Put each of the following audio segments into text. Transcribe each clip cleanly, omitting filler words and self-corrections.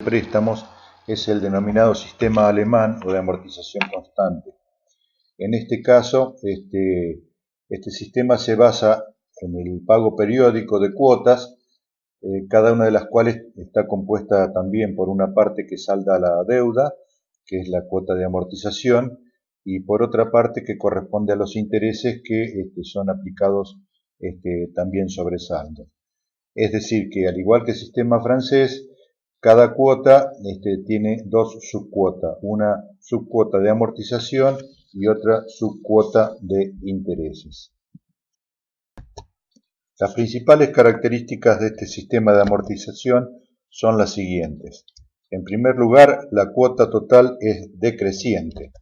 préstamos es el denominado sistema alemán o de amortización constante. En este caso, este sistema se basa en el pago periódico de cuotas, cada una de las cuales está compuesta también por una parte que salda la deuda, que es la cuota de amortización, y por otra parte que corresponde a los intereses que son aplicados también sobre saldo. Es decir, que al igual que el sistema francés, cada cuota tiene dos subcuotas, una subcuota de amortización y otra subcuota de intereses. Las principales características de este sistema de amortización son las siguientes. En primer lugar, la cuota total es decreciente.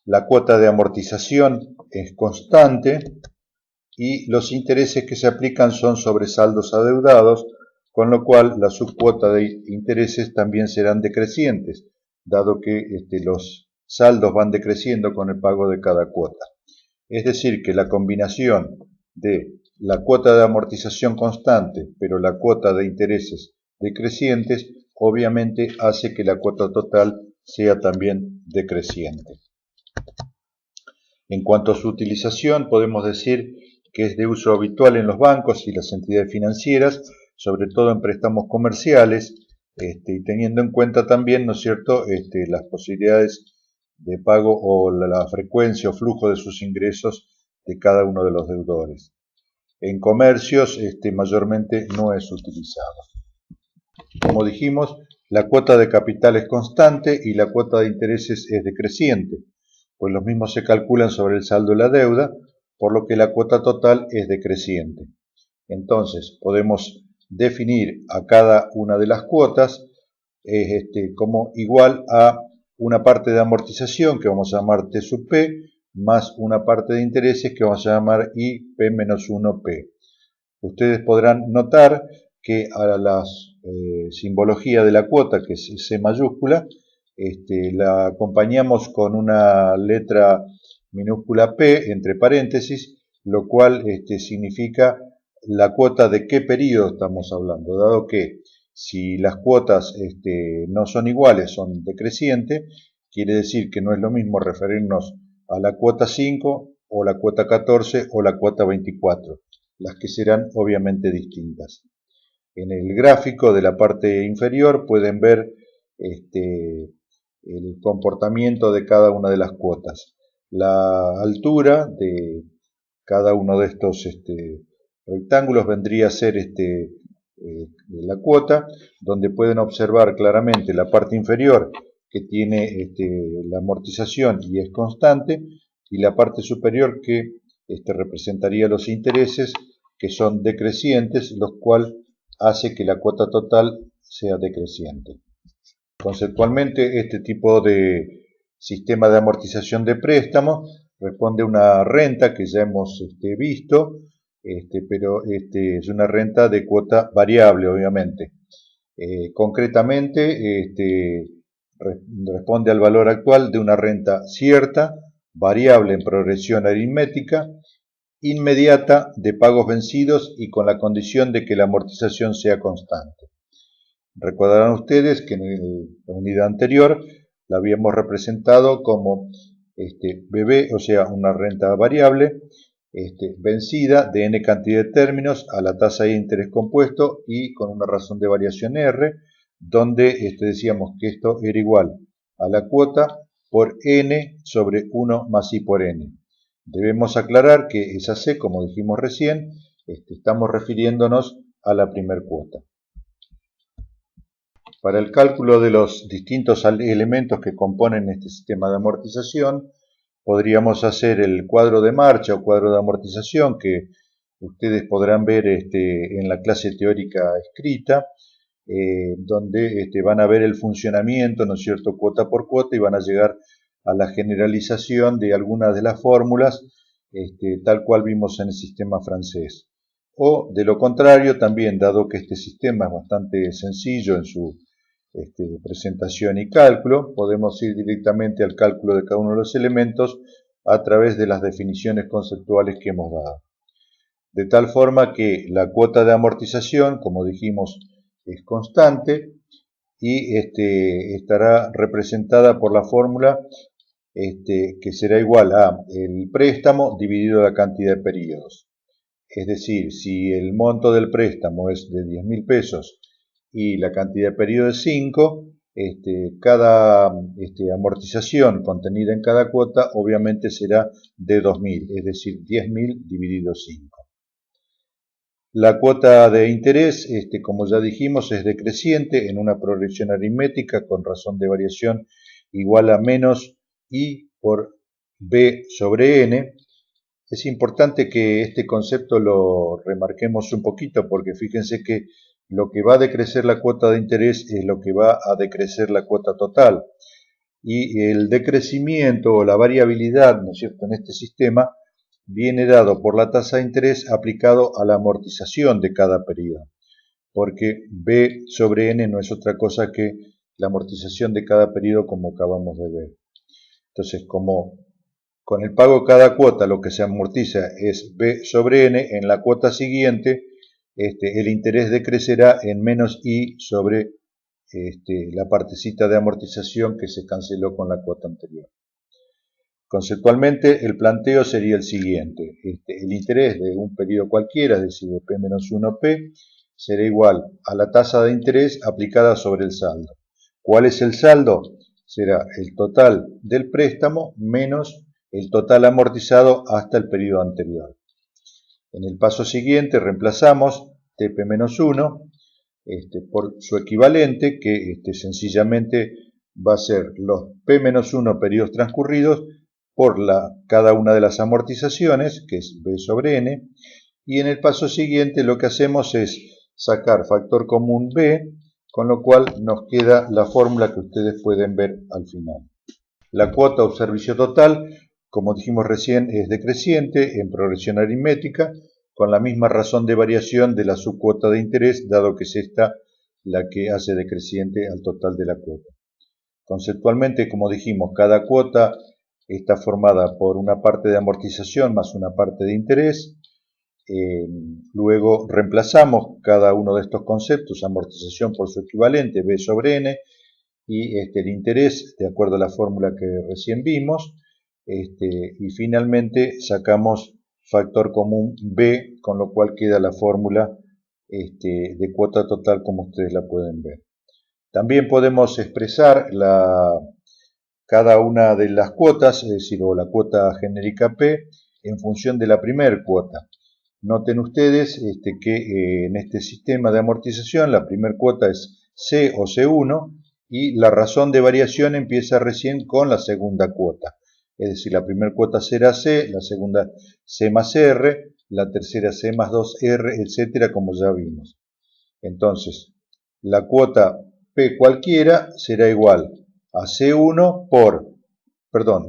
La cuota de amortización es constante y los intereses que se aplican son sobre saldos adeudados, con lo cual la subcuota de intereses también serán decrecientes, dado que los saldos van decreciendo con el pago de cada cuota. Es decir, que la combinación de la cuota de amortización constante, pero la cuota de intereses decrecientes, obviamente hace que la cuota total sea también decreciente. En cuanto a su utilización, podemos decir que es de uso habitual en los bancos y las entidades financieras, sobre todo en préstamos comerciales, y teniendo en cuenta también, ¿no es cierto?, las posibilidades de pago o la frecuencia o flujo de sus ingresos de cada uno de los deudores. En comercios, mayormente no es utilizado. Como dijimos, la cuota de capital es constante y la cuota de intereses es decreciente, pues los mismos se calculan sobre el saldo de la deuda, por lo que la cuota total es decreciente. Entonces, podemos definir a cada una de las cuotas como igual a una parte de amortización que vamos a llamar T sub P, más una parte de intereses que vamos a llamar I P menos 1P. Ustedes podrán notar que a la simbología de la cuota, que es C mayúscula, la acompañamos con una letra minúscula P entre paréntesis, lo cual significa la cuota de qué periodo estamos hablando, dado que si las cuotas no son iguales, son decrecientes, quiere decir que no es lo mismo referirnos a la cuota 5 o la cuota 14 o la cuota 24, las que serán obviamente distintas. En el gráfico de la parte inferior pueden ver el comportamiento de cada una de las cuotas. La altura de cada uno de estos rectángulos vendría a ser la cuota, donde pueden observar claramente la parte inferior que tiene la amortización y es constante, y la parte superior que representaría los intereses, que son decrecientes, lo cual hace que la cuota total sea decreciente. Conceptualmente, este tipo de sistema de amortización de préstamos responde a una renta que ya hemos visto, pero es una renta de cuota variable, obviamente. Concretamente, responde al valor actual de una renta cierta, variable en progresión aritmética, inmediata de pagos vencidos y con la condición de que la amortización sea constante. Recordarán ustedes que en la unidad anterior la habíamos representado como BB, o sea, una renta variable, vencida de n cantidad de términos a la tasa de interés compuesto y con una razón de variación R, donde decíamos que esto era igual a la cuota por n sobre 1 más i por n. Debemos aclarar que esa C, como dijimos recién, estamos refiriéndonos a la primer cuota. Para el cálculo de los distintos elementos que componen este sistema de amortización, podríamos hacer el cuadro de marcha o cuadro de amortización que ustedes podrán ver en la clase teórica escrita, donde van a ver el funcionamiento, ¿no es cierto?, cuota por cuota, y van a llegar a la generalización de algunas de las fórmulas, tal cual vimos en el sistema francés. O, de lo contrario, también, dado que este sistema es bastante sencillo en su presentación y cálculo, podemos ir directamente al cálculo de cada uno de los elementos a través de las definiciones conceptuales que hemos dado. De tal forma que la cuota de amortización, como dijimos, es constante, y estará representada por la fórmula que será igual a el préstamo dividido la cantidad de periodos. Es decir, si el monto del préstamo es de 10.000 pesos y la cantidad de periodo es 5, cada amortización contenida en cada cuota obviamente será de 2.000, es decir, 10.000 dividido 5. La cuota de interés, como ya dijimos, es decreciente en una progresión aritmética con razón de variación igual a menos I por B sobre N. Es importante que este concepto lo remarquemos un poquito porque fíjense que lo que va a decrecer la cuota de interés es lo que va a decrecer la cuota total. Y el decrecimiento o la variabilidad, ¿no es cierto?, en este sistema viene dado por la tasa de interés aplicado a la amortización de cada periodo, porque B sobre N no es otra cosa que la amortización de cada periodo como acabamos de ver. Entonces, como con el pago de cada cuota lo que se amortiza es B sobre N, en la cuota siguiente el interés decrecerá en menos I sobre la partecita de amortización que se canceló con la cuota anterior. Conceptualmente, el planteo sería el siguiente. El interés de un periodo cualquiera, es decir, de P-1P, será igual a la tasa de interés aplicada sobre el saldo. ¿Cuál es el saldo? Será el total del préstamo menos el total amortizado hasta el periodo anterior. En el paso siguiente reemplazamos TP-1 por su equivalente, que sencillamente va a ser los P-1 periodos transcurridos por cada una de las amortizaciones, que es B sobre N, y en el paso siguiente lo que hacemos es sacar factor común B, con lo cual nos queda la fórmula que ustedes pueden ver al final. La cuota o servicio total, como dijimos recién, es decreciente en progresión aritmética, con la misma razón de variación de la subcuota de interés, dado que es esta la que hace decreciente al total de la cuota. Conceptualmente, como dijimos, cada cuota está formada por una parte de amortización más una parte de interés. Luego reemplazamos cada uno de estos conceptos, amortización por su equivalente, B sobre N, y el interés, de acuerdo a la fórmula que recién vimos, y finalmente sacamos factor común B, con lo cual queda la fórmula de cuota total como ustedes la pueden ver. También podemos expresar cada una de las cuotas, es decir, o la cuota genérica P, en función de la primera cuota. Noten ustedes que en este sistema de amortización la primera cuota es C o C1 y la razón de variación empieza recién con la segunda cuota. Es decir, la primera cuota será C, la segunda C más R, la tercera C más 2R, etcétera, como ya vimos. Entonces, la cuota P cualquiera será igual a C1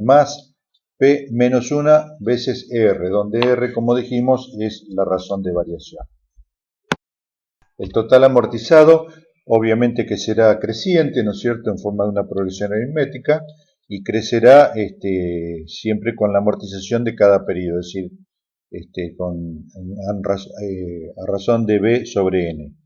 más P menos 1 veces R, donde R, como dijimos, es la razón de variación. El total amortizado, obviamente que será creciente, ¿no es cierto?, en forma de una progresión aritmética, y crecerá siempre con la amortización de cada periodo, es decir, a razón de B sobre N.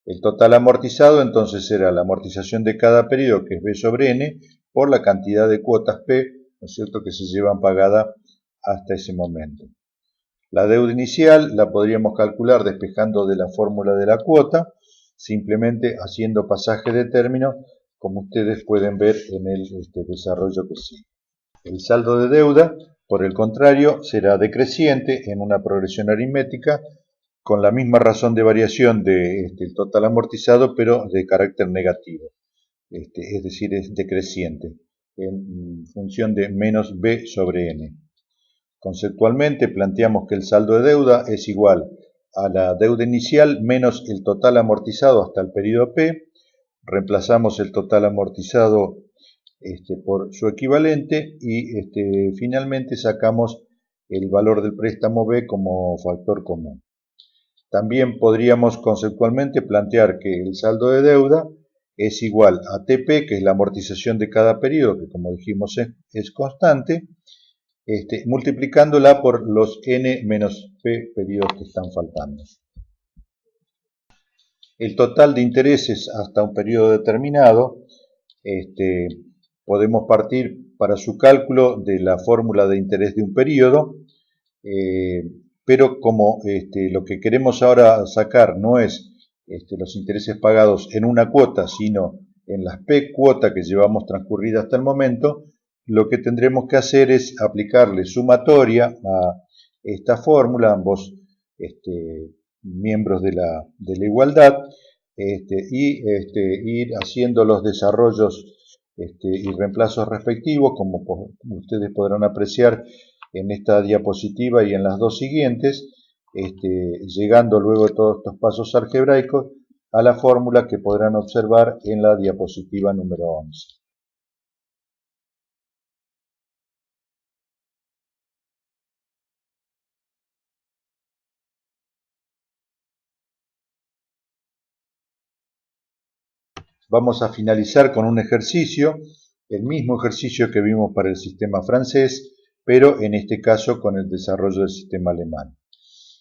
El total amortizado entonces será la amortización de cada periodo, que es B sobre N, por la cantidad de cuotas P, ¿no es cierto?, que se llevan pagada hasta ese momento. La deuda inicial la podríamos calcular despejando de la fórmula de la cuota, simplemente haciendo pasaje de término, como ustedes pueden ver en el desarrollo que sigue. El saldo de deuda, por el contrario, será decreciente en una progresión aritmética con la misma razón de variación del total amortizado, pero de carácter negativo, es decir, es decreciente, en función de menos B sobre N. Conceptualmente planteamos que el saldo de deuda es igual a la deuda inicial menos el total amortizado hasta el periodo P, reemplazamos el total amortizado por su equivalente y finalmente sacamos el valor del préstamo B como factor común. También podríamos conceptualmente plantear que el saldo de deuda es igual a TP, que es la amortización de cada periodo, que como dijimos es constante, multiplicándola por los N menos P periodos que están faltando. el total de intereses hasta un periodo determinado. Podemos partir para su cálculo de la fórmula de interés de un periodo, pero como lo que queremos ahora sacar no es los intereses pagados en una cuota, sino en las P cuotas que llevamos transcurrida hasta el momento, lo que tendremos que hacer es aplicarle sumatoria a esta fórmula, ambos miembros de la igualdad, y ir haciendo los desarrollos y reemplazos respectivos, como ustedes podrán apreciar en esta diapositiva y en las dos siguientes, llegando luego de todos estos pasos algebraicos a la fórmula que podrán observar en la diapositiva número 11. Vamos a finalizar con un ejercicio, el mismo ejercicio que vimos para el sistema francés, pero en este caso con el desarrollo del sistema alemán.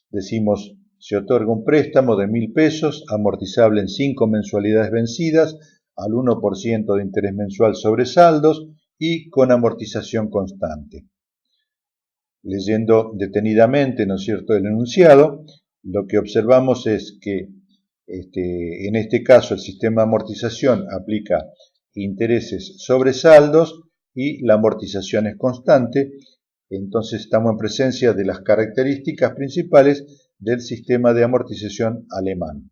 Decimos, se otorga un préstamo de 1.000 pesos, amortizable en 5 mensualidades vencidas, al 1% de interés mensual sobre saldos y con amortización constante. Leyendo detenidamente, ¿no es cierto?, el enunciado, lo que observamos es que en este caso el sistema de amortización aplica intereses sobre saldos y la amortización es constante. Entonces estamos en presencia de las características principales del sistema de amortización alemán.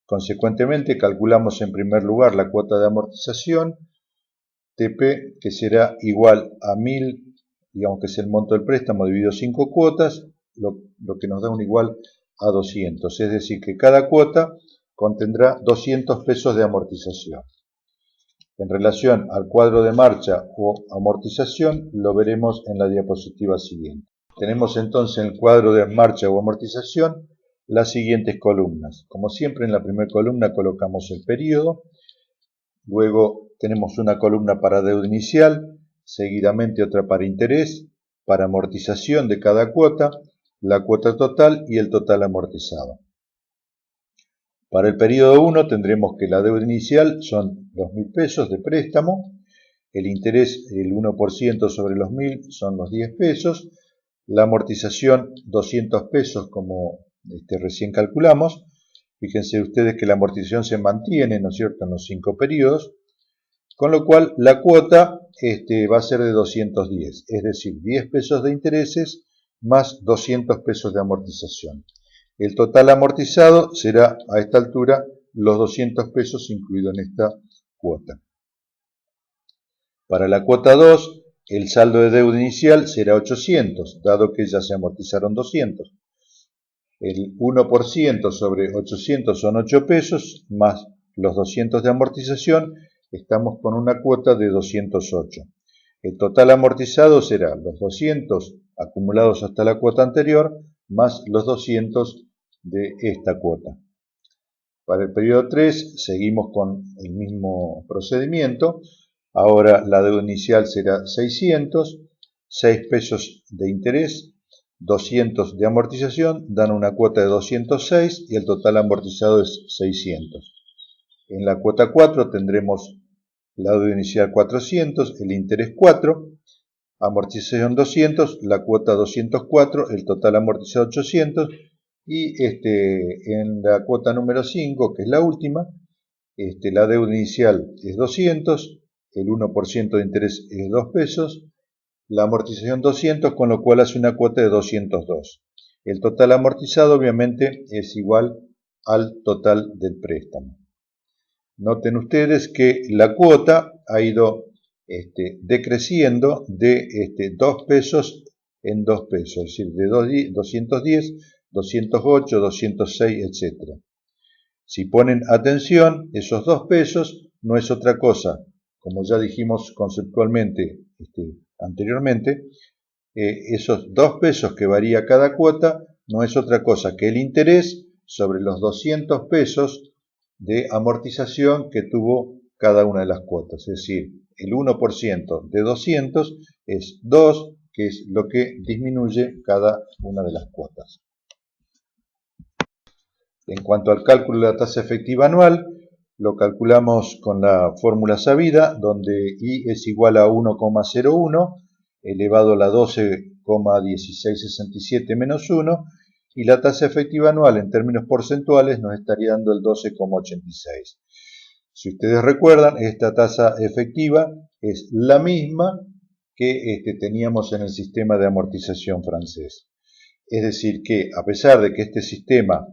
Consecuentemente calculamos en primer lugar la cuota de amortización, TP, que será igual a 1.000, digamos que es el monto del préstamo dividido 5 cuotas, lo que nos da un igual a 200, es decir que cada cuota contendrá 200 pesos de amortización. En relación al cuadro de marcha o amortización, lo veremos en la diapositiva siguiente. Tenemos entonces en el cuadro de marcha o amortización las siguientes columnas. Como siempre, en la primera columna colocamos el periodo, luego tenemos una columna para deuda inicial, seguidamente otra para interés, para amortización de cada cuota, la cuota total y el total amortizado. Para el periodo 1 tendremos que la deuda inicial son 2.000 pesos de préstamo, el interés el 1% sobre los 1.000 son los 10 pesos, la amortización 200 pesos como recién calculamos. Fíjense ustedes que la amortización se mantiene, ¿no es cierto?, en los 5 periodos, con lo cual la cuota va a ser de 210, es decir, 10 pesos de intereses más 200 pesos de amortización. El total amortizado será a esta altura los 200 pesos incluidos en esta cuota. Para la cuota 2, el saldo de deuda inicial será 800, dado que ya se amortizaron 200. El 1% sobre 800 son 8 pesos, más los 200 de amortización, estamos con una cuota de 208. El total amortizado será los 200 acumulados hasta la cuota anterior, más los 200 de esta cuota. Para el periodo 3 seguimos con el mismo procedimiento. Ahora la deuda inicial será 600, 6 pesos de interés, 200 de amortización, dan una cuota de 206 y el total amortizado es 600. En la cuota 4 tendremos la deuda inicial 400, el interés 4, amortización 200, la cuota 204, el total amortizado 800 y en la cuota número 5, que es la última, la deuda inicial es 200, el 1% de interés es 2 pesos, la amortización 200, con lo cual hace una cuota de 202. El total amortizado obviamente es igual al total del préstamo. Noten ustedes que la cuota ha ido decreciendo de 2 pesos en 2 pesos, es decir, de 210, 208, 206, etc. Si ponen atención, esos 2 pesos no es otra cosa, como ya dijimos conceptualmente anteriormente, esos 2 pesos que varía cada cuota no es otra cosa que el interés sobre los 200 pesos de amortización que tuvo cada una de las cuotas. Es decir, el 1% de 200 es 2, que es lo que disminuye cada una de las cuotas. En cuanto al cálculo de la tasa efectiva anual, lo calculamos con la fórmula sabida, donde I es igual a 1,01 elevado a la 12,1667 menos 1, y la tasa efectiva anual en términos porcentuales nos estaría dando el 12,86. Si ustedes recuerdan, esta tasa efectiva es la misma que teníamos en el sistema de amortización francés. Es decir, que a pesar de que este sistema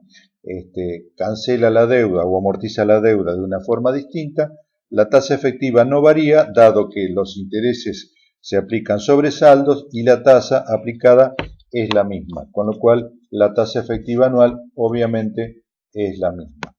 cancela la deuda o amortiza la deuda de una forma distinta, la tasa efectiva no varía, dado que los intereses se aplican sobre saldos y la tasa aplicada es la misma, con lo cual la tasa efectiva anual obviamente es la misma.